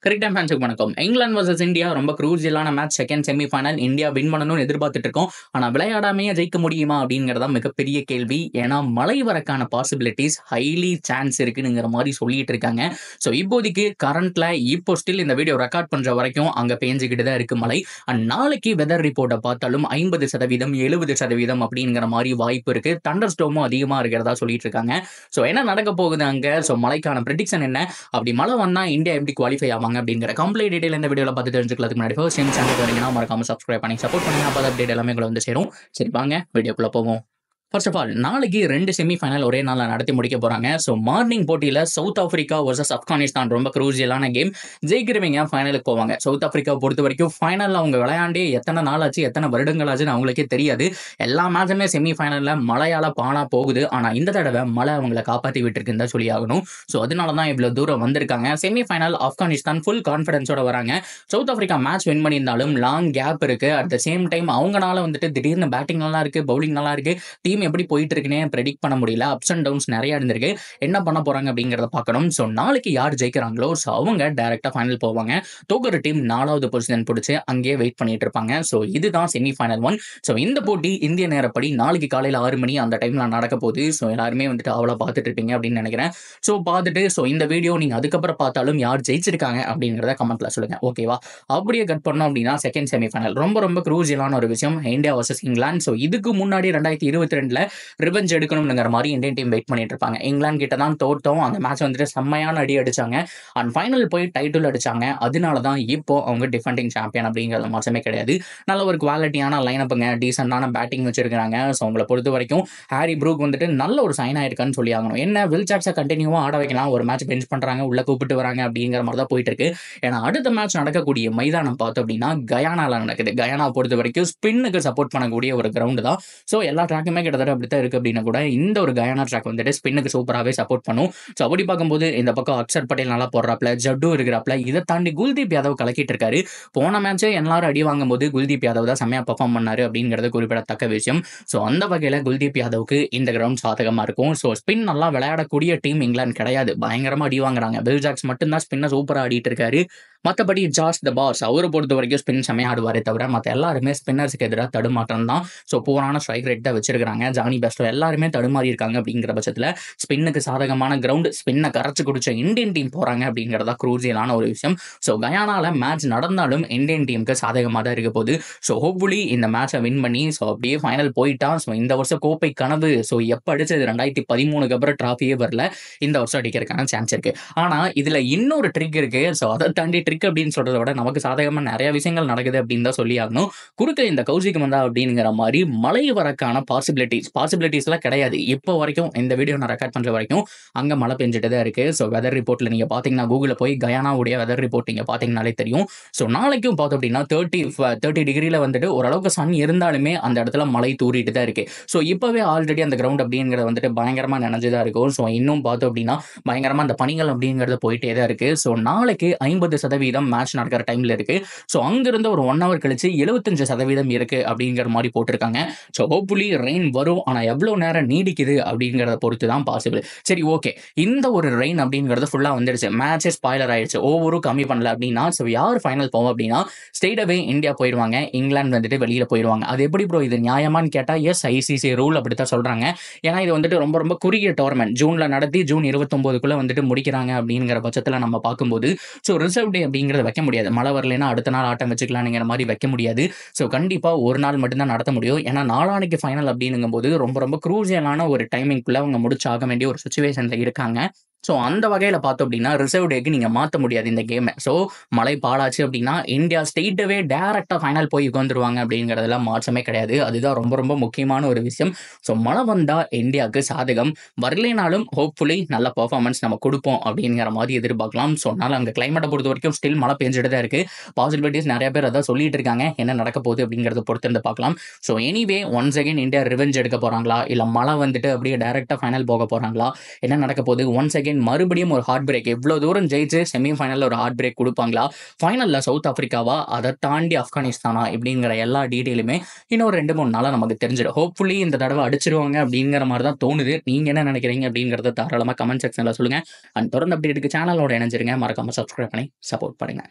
Cricket ஃபேன்ஸுக்கு வணக்கம். England versus India ரொம்ப க்ரூசியலான match. Second semifinal India win பண்ணணும்னு எதிர்பார்த்துட்டு இருக்கோம். ஆனா விளையாடாமையே ஜெயிக்க முடியுமா அப்படிங்கறத மிகப்பெரிய கேள்வி. ஏன்னா மழை வரக்கான பாசிபிலிட்டிஸ் ஹைலி சான்ஸ் இருக்குங்கிற மாதிரி சொல்லிட்டு இருக்காங்க. ஸோ இப்போதைக்கு கரண்ட்ல இப்போ ஸ்டில் இந்த வீடியோ ரெக்கார்ட் பண்ற வரைக்கும் அங்க பேஞ்சுக்கிட்டு தான் இருக்கு மழை. அண்ட் நாளைக்கு வெதர் ரிப்போர்ட்டை பார்த்தாலும் 50%, 70% அப்படிங்கிற மாதிரி வாய்ப்பு இருக்கு. தண்டர் ஸ்டோமும் அதிகமா இருக்கிறதா சொல்லிட்டு இருக்காங்க. ஸோ என்ன நடக்க போகுது அங்க? ஸோ மழைக்கான ப்ரெடிக்ஷன் என்ன? அப்படி மழை வந்தா இந்தியா எப்படி குவாலிஃபை ஆவாங்க அப்படிங்கிற கம்ப்ளீட் டீடைல் இந்த வீடியோல பார்த்து தெரிஞ்சுக்கிறதுக்கு முன்னாடி ஃபர்ஸ்ட் டைம் சேனலுக்கு வரீங்கன்னா மறக்காம சப்ஸ்கிரைப் பண்ணி சப்போர்ட் பண்ணுங்க. அப்போ அப்டேட் எல்லாமே உங்களை வந்து சேரும். சரி வாங்க வீடியோக்குள்ள போவோம். ஃபர்ஸ்ட் ஆஃப் ஆல் நாளைக்கு 2 செமிஃபைனல் ஒரே நாளில் நடத்தி முடிக்க போறாங்க. ஸோ மார்னிங் போட்டியில் சவுத் ஆஃப்ரிக்கா வர்சஸ் ஆப்கானிஸ்தான் ரொம்ப க்ரூசியலான கேம். ஜெயிக்கிறவங்க ஃபைனலுக்கு போவாங்க. சவுத் ஆஃப்ரிக்கா பொறுத்த வரைக்கும் ஃபைனலில் அவங்க விளையாண்டே எத்தனை நாள் ஆச்சு, எத்தனை வருடங்கள் ஆச்சுன்னு அவங்களுக்கே தெரியாது. எல்லா மேட்சுமே செமிஃபைனலில் மழையால பானா போகுது. ஆனால் இந்த தடவை மழை அவங்களை காப்பாற்றி விட்டுருக்குன்னு தான் சொல்லி ஆகணும். ஸோ அதனால தான் இவ்வளோ தூரம் வந்திருக்காங்க. செமிஃபைனல் ஆப்கானிஸ்தான் ஃபுல் கான்ஃபிடன்ஸோட வராங்க. சவுத் ஆஃப்ரிக்கா மேட்ச் வின் பண்ணியிருந்தாலும் லாங் கேப் இருக்கு. அட் த சேம் டைம் அவங்களால வந்துட்டு திடீர்னு பேட்டிங் நல்லா இருக்கு, பவுலிங் நல்லா இருக்கு. டீம் எப்படி போயிட்டு இருக்குன்னே ப்ரெடிக்ட் பண்ண முடியல. அப்ஸ் அண்ட் டவுன்ஸ் நிறைய இருந்திருக்கு. என்ன பண்ண போறாங்க அப்படிங்கறத பார்க்கணும். ஸோ நாளைக்கு யார் ஜெயிக்கிறாங்களோ ஸோ அவங்க டைரக்டா ஃபைனல் போவாங்க. தோக்குற டீம் 4வது பொசிஷன் பிடிச்சி அங்கேயே வெயிட் பண்ணிட்டு இருப்பாங்க. ஸோ இதுதான் செமிஃபைனல் 1. ஸோ இந்த போட்டி இந்திய நேரப்படி நாளைக்கு காலையில் 6 மணி அந்த டைம்ல நடக்க போகுது. ஸோ எல்லாருமே வந்துட்டு அவ்வளோ பார்த்துட்டு இருப்பீங்க அப்படின்னு நினைக்கிறேன். ஸோ பார்த்துட்டு ஸோ இந்த வீடியோ நீங்க அதுக்கப்புறம் பார்த்தாலும் யார் ஜெயிச்சிருக்காங்க அப்படிங்கிறத கமெண்ட்ல சொல்லுங்க. ஓகேவா? அப்படியே கட் பண்ணோம் அப்படின்னா செகண்ட் செமிஃபைனல் ரொம்ப ரொம்ப க்ரூசியலான ஒரு விஷயம். India versus England. ஸோ இதுக்கு முன்னாடி 2022ல ரிவெஞ்ச் எடுக்கணும்ங்கிற மாதிரி இந்தியன் டீம் வெயிட் பண்ணிட்டு இருப்பாங்க. இங்கிலாந்து கிட்ட தான் தோத்தோம். அந்த மேட்ச் வந்துட்டு செம்மையான அடி அடிச்சாங்க. அண்ட் ஃபைனல் போய் டைட்டில் அடிச்சாங்க. அதனால தான் இப்போ அவங்க டிஃபெண்டிங் சாம்பியன் அப்படிங்கிற மாற்றமே கிடையாது. நல்ல ஒரு குவாலிட்டியான லைனப்புங்க, டீசென்டான பேட்டிங் வச்சிருக்காங்க. ஸோ அவங்களை பொறுத்த வரைக்கும் ஹாரி ப்ரூக் வந்துட்டு நல்ல ஒரு சைன் ஆயிருக்கான்னு சொல்லி ஆகணும். என்ன வில் ஜாக்ஸை கண்டினியூவா ஆட வைக்கலாம், ஒரு மேட்ச் பெஞ்ச் பண்றாங்க, உள்ள கூப்பிட்டு வராங்க அப்படிங்கிற மாதிரி தான் போயிட்டு இருக்கு. ஏன்னா அடுத்த மேட்ச் நடக்கக்கூடிய மைதானம் பார்த்தோம் அப்படின்னா கயானால நடக்குது. கயானா பொறுத்த வரைக்கும் ஸ்பின்னுக்கு சப்போர்ட் பண்ணக்கூடிய ஒரு கிரவுண்ட் தான். ஸோ எல்லா ட்ராக்குமே கிட்டத்தட்ட அப்படித்தான் இருக்கு அப்படின்னா கூட இந்த ஒரு கயானா ட்ராக் வந்துட்டு ஸ்பின்னுக்கு சூப்பராகவே சப்போர்ட் பண்ணும். ஸோ அப்படி பார்க்கும்போது இந்த பக்கம் அக்ஷர் பட்டேல் நல்லா போடுறாப்ல, ஜட்டு இருக்கிறாப்ல. இதை தாண்டி குல்தீப் யாதவ் கலக்கிட்டு இருக்காரு. போன மேட்சே எல்லாரும் அடி வாங்கும்போது குல்தீப் யாதவ் தான் செம்மையா பெர்ஃபார்ம் பண்ணாரு அப்படிங்கிறது குறிப்பிடத்தக்க விஷயம். ஸோ அந்த வகையில் குல்தீப் யாதவுக்கு இந்த கிரவுண்ட் சாதகமா இருக்கும். ஸோ ஸ்பின் நல்லா விளையாடக்கூடிய டீம் இங்கிலாந்து கிடையாது. பயங்கரமா அடி வாங்குறாங்க. வில் ஜாக்ஸ் மட்டும்தான் ஸ்பின்னை சூப்பராக ஆடிட்டு இருக்காரு. மற்றபடி ஜார்ஜ் த பாஸ் அவரை பொறுத்த வரைக்கும் ஸ்பின் செம்மையா ஆடுவாரே தவிர மற்ற எல்லாருமே ஸ்பின்னர்ஸுக்கு எதிராக தடுமாற்றம் தான். ஸோ போரான ஸ்ட்ரைக் ரேட் தான் வச்சிருக்காங்க. ஜானி பெஸ்டோ எல்லாருமே தடுமாறி இருக்காங்க. அப்படிங்கிற பட்சத்தில் ஸ்பின்னுக்கு சாதகமான கிரவுண்ட், ஸ்பின்னை கரைச்சு குடிச்ச இந்தியன் டீம் போறாங்க அப்படிங்கிறதா க்ரூசியலான ஒரு விஷயம். ஸோ கயானால மேட்ச் நடந்தாலும் இந்தியன் டீமுக்கு சாதகமாக தான் இருக்க போகுது. ஸோ ஹோப்ஃபுல்லி இந்த மேட்சை வின் பண்ணி ஸோ அப்படியே ஃபைனல் போயிட்டா. ஸோ இந்த வருஷம் கோப்பை கனவு ஸோ எப்போ அடிச்சது 2013க்கு அப்புறம் டிராஃபியே வரல. இந்த வருஷம் அடிக்கிறதுக்கான சான்ஸ் இருக்கு. ஆனால் இதுல இன்னொரு ட்ரிக் இருக்கு. ஸோ அதை தாண்டி ட்ரிக் அப்படின்னு சொல்றதை விட நமக்கு சாதகமாக நிறைய விஷயங்கள் நடக்குது அப்படின்னு தான் சொல்லி ஆகணும். குறுக்க இந்த கௌசிக்கு வந்தா அப்படிங்கிற மாதிரி மழை வரக்கான பாசிபிலிட்டிஸ்லாம் கிடையாது. இப்போ வரைக்கும் இந்த வீடியோ நான் ரெக்கார்ட் பண்ற வரைக்கும் அங்க மழை பெஞ்சிட்டு தான் இருக்கு. ஸோ வெதர் ரிப்போர்ட்ல நீங்க பாத்தீங்கன்னா கூகுளில் போய் கயானாவுடைய வெதர் ரிப்போர்ட் நீங்க பாத்தீங்கன்னாலே தெரியும். ஸோ நாளைக்கும் பார்த்தோம் அப்படின்னா 30 டிகிரில வந்துட்டு ஓரளவுக்கு சன் இருந்தாலுமே அந்த இடத்துல மழை தூரிட்டு தான் இருக்கு. ஸோ இப்பவே ஆல்ரெடி அந்த கிரவுண்ட் அப்படிங்கிறது வந்துட்டு பயங்கரமா நினைஞ்சுதான் இருக்கும். ஸோ இன்னும் பார்த்தோம் அப்படின்னா பயங்கரமா அந்த பனிகள் அப்படிங்கிறது போயிட்டே தான் இருக்கு. ஸோ நாளைக்கு 50% மேட்ச் நடக்கிற டைம்ல இருக்கு. ஸோ அங்கிருந்து ஒரு 1 hour கழிச்சு 75% இருக்கு அப்படிங்கிற மாதிரி போட்டிருக்காங்க. ஸோ ஹோப்ஃபுல்லி ரெயின் வரும். ஆனால் எவ்வளோ நேரம் நீடிக்குது அப்படிங்கிறத பொறுத்து தான் பாசிபிள். சரி ஓகே, இந்த ஒரு ரெயின் அப்படிங்கிறது ஃபுல்லாக வந்துடுச்சு. மேட்சே ஸ்பாய்லர் ஆயிடுச்சு. ஓவரும் கம்மி பண்ணல அப்படின்னா ஸோ யார் ஃபைனல் போவோம் அப்படின்னா ஸ்ட்ரெயிட்டாவே இந்தியா போயிடுவாங்க. இங்கிலாந்து வந்துட்டு வெளியில போயிடுவாங்க. அது எப்படி ப்ரோ இது நியாயமான்னு கேட்டால் எஸ், ஐசிசி ரூல் அப்படித்தான் சொல்றாங்க. ஏன்னா இது வந்துட்டு ரொம்ப ரொம்ப குறுகிய டோர்னமெண்ட். ஜூன்ல நடத்தி ஜூன் 29க்குள்ள வந்துட்டு முடிக்கிறாங்க அப்படிங்கிற பட்சத்தில் நம்ம பார்க்கும்போது ஸோ ரிசர்வ் டே அப்படிங்கிறத வைக்க முடியாது. மழை வரலைன்னா அடுத்த நாள் ஆட்டம் வச்சுக்கலாம்ங்கிற மாதிரி வைக்க முடியாது. ஸோ கண்டிப்பாக ஒரு நாள் மட்டும்தான் நடத்த முடியும். ஏன்னா நாளானைக்கு ஃபைனல் அப்படிங்கும்போது ரொம்ப ரொம்ப க்ரூசியலான ஒரு டைமிங்குள்ள அவங்க முடிச்சாக வேண்டிய ஒரு சுச்சுவேஷன்ல இருக்காங்க. ஸோ அந்த வகையில் பார்த்தோம் அப்படின்னா ரிசர்வ் டேக்கு நீங்கள் மாற்ற முடியாது இந்த கேமை. ஸோ மழை பாலாச்சு அப்படின்னா இந்தியா ஸ்டேட்டவே டேரெக்டாக ஃபைனல் போய் உட்காந்துருவாங்க அப்படிங்கிறதுலாம் மாற்றமே கிடையாது. அதுதான் ரொம்ப ரொம்ப முக்கியமான ஒரு விஷயம். ஸோ மழை வந்தால் இந்தியாவுக்கு சாதகம், வரலைனாலும் ஹோப்ஃபுல்லி நல்ல பர்ஃபார்மன்ஸ் நம்ம கொடுப்போம் அப்படிங்கிற மாதிரி எதிர்பார்க்கலாம். ஸோ அதனால் அங்கே கிளைமேட்டை பொறுத்த வரைக்கும் ஸ்டில் மழை பெஞ்சிட்டு தான் இருக்குது. பாசிபிலிட்டிஸ் நிறைய பேர் அதான் சொல்லிட்டு இருக்காங்க. என்ன நடக்க போகுது அப்படிங்கிறத பொறுத்து இருந்து பார்க்கலாம். So anyway once again India revenge எடுக்க போகிறாங்களா, இல்லை மழை வந்துட்டு அப்படியே டேரெக்டாக ஃபைனல் போக போகிறாங்களா, என்ன நடக்க போகுது? ஒன்ஸ் அகைன் அகைன் மறுபடியும் ஒரு ஹார்ட் பிரேக். எவ்வளோ தூரம் ஜெயிச்சு செமிஃபைனலில் ஒரு ஹார்ட் பிரேக் கொடுப்பாங்களா, ஃபைனலில் சவுத் ஆஃப்ரிக்காவா, அதை தாண்டி ஆப்கானிஸ்தானா இப்படிங்கிற எல்லா டீட்டெயிலுமே இன்னும் 2-3 நாளாக நமக்கு தெரிஞ்சிடும். ஹோப்ஃபுல்லி இந்த தடவை அடிச்சிருவாங்க அப்படிங்கிற மாதிரி தான் தோணுது. நீங்கள் என்ன நினைக்கிறீங்க அப்படிங்கிறத தாராளமாக கமெண்ட் செக்ஷனில் சொல்லுங்கள். அண்ட் தொடர்ந்து அப்டேட்டுக்கு சேனலோட இணைஞ்சிருங்க. மறக்காமல் சப்ஸ்கிரைப் பண்ணி சப்போர்ட் பண்ணுங்கள்.